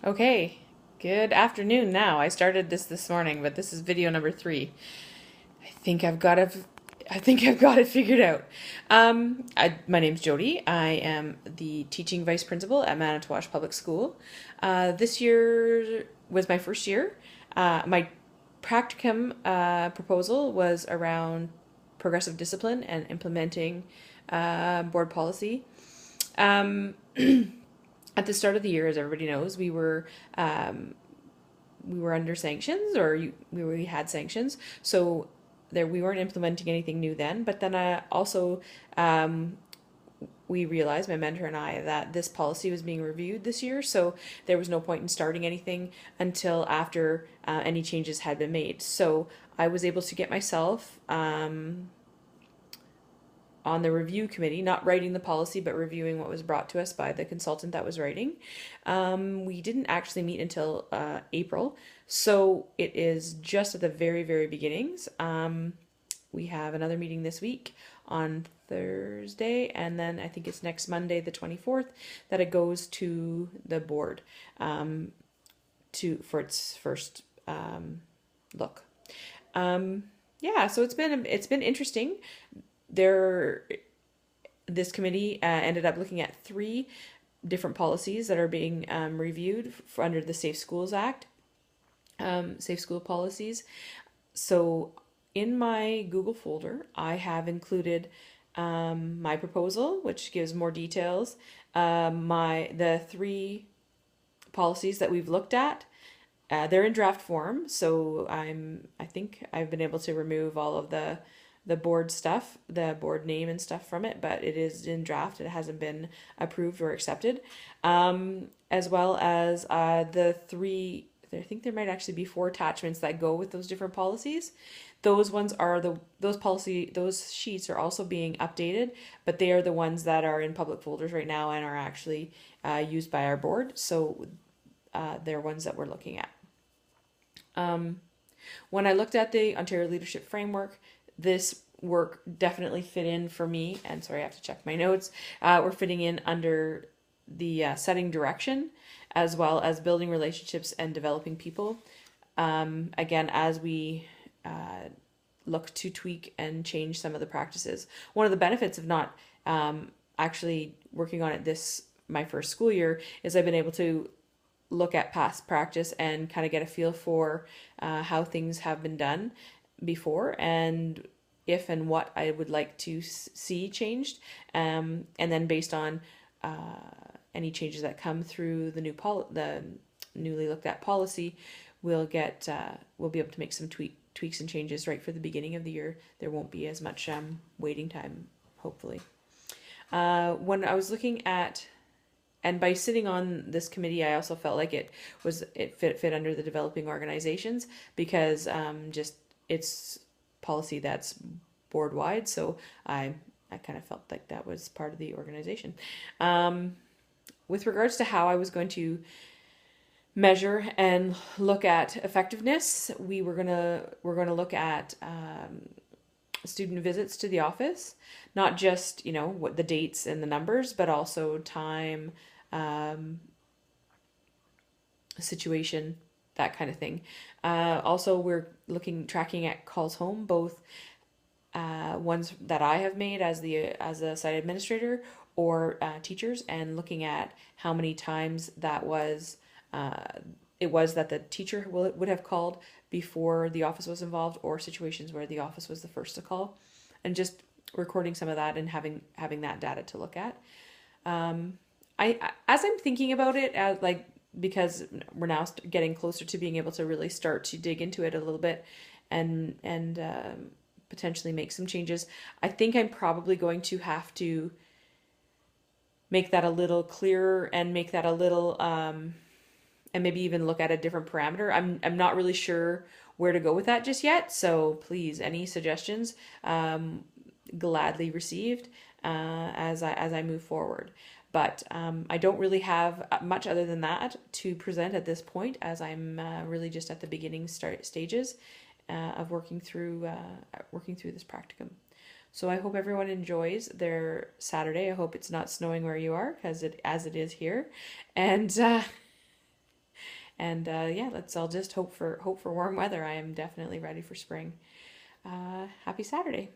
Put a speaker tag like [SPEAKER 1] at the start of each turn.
[SPEAKER 1] Okay, good afternoon now. I started this morning, but this is video number 3. I think I've got it. I think I've got it figured out. My name's Jody. I am the teaching vice principal at Manitowoc Public School. This year was my first year. My practicum proposal was around progressive discipline and implementing board policy. Um, at the start of the year, as everybody knows, we were under sanctions, or we had sanctions, so there we weren't implementing anything new then. But then also we realized, my mentor and I, that this policy was being reviewed this year, so there was no point in starting anything until after any changes had been made. So I was able to get myself on the review committee, not writing the policy, but reviewing what was brought to us by the consultant that was writing. We didn't actually meet until April, so it is just at the very, very beginnings. We have another meeting this week on Thursday, and then I think it's next Monday, the 24th, that it goes to the board for its first look. Yeah, so it's been interesting. This committee ended up looking at 3 different policies that are being reviewed under the Safe Schools Act, safe school policies. So in my Google folder, I have included my proposal, which gives more details. The 3 policies that we've looked at. They're in draft form, so I think I've been able to remove all of the board stuff, the board name and stuff from it, but it is in draft. It hasn't been approved or accepted. As well as the 3, I think there might actually be 4 attachments that go with those different policies. Those ones are those sheets are also being updated, but they are the ones that are in public folders right now and are actually used by our board. So they're ones that we're looking at. When I looked at the Ontario Leadership Framework, this work definitely fit in for me. And sorry, I have to check my notes. We're fitting in under the setting direction, as well as building relationships and developing people. Again, as we look to tweak and change some of the practices. One of the benefits of not actually working on it my first school year is I've been able to look at past practice and kind of get a feel for how things have been done before, and if and what I would like to see changed, and then based on any changes that come through the newly looked at policy, we'll be able to make some tweaks and changes right for the beginning of the year. There won't be as much waiting time, hopefully. When I was looking at, and by sitting on this committee, I also felt like it fit under the developing organizations, because it's policy that's board wide. So I kind of felt like that was part of the organization. With regards to how I was going to measure and look at effectiveness, we're gonna look at student visits to the office, not just what the dates and the numbers, but also time, situation, that kind of thing. Also, we're tracking at calls home, both ones that I have made as a site administrator, or teachers, and looking at how many times it was that the teacher would have called before the office was involved, or situations where the office was the first to call, and just recording some of that and having that data to look at. As I'm thinking about it, because we're now getting closer to being able to really start to dig into it a little bit, and potentially make some changes, I think I'm probably going to have to make that a little clearer, and make that a little and maybe even look at a different parameter. I'm not really sure where to go with that just yet. So please, any suggestions, gladly received as I move forward. But I don't really have much other than that to present at this point, as I'm really just at the beginning stages of working through this practicum. So I hope everyone enjoys their Saturday. I hope it's not snowing where you are, as it is here, and And yeah, let's all just hope for warm weather. I am definitely ready for spring. Happy Saturday.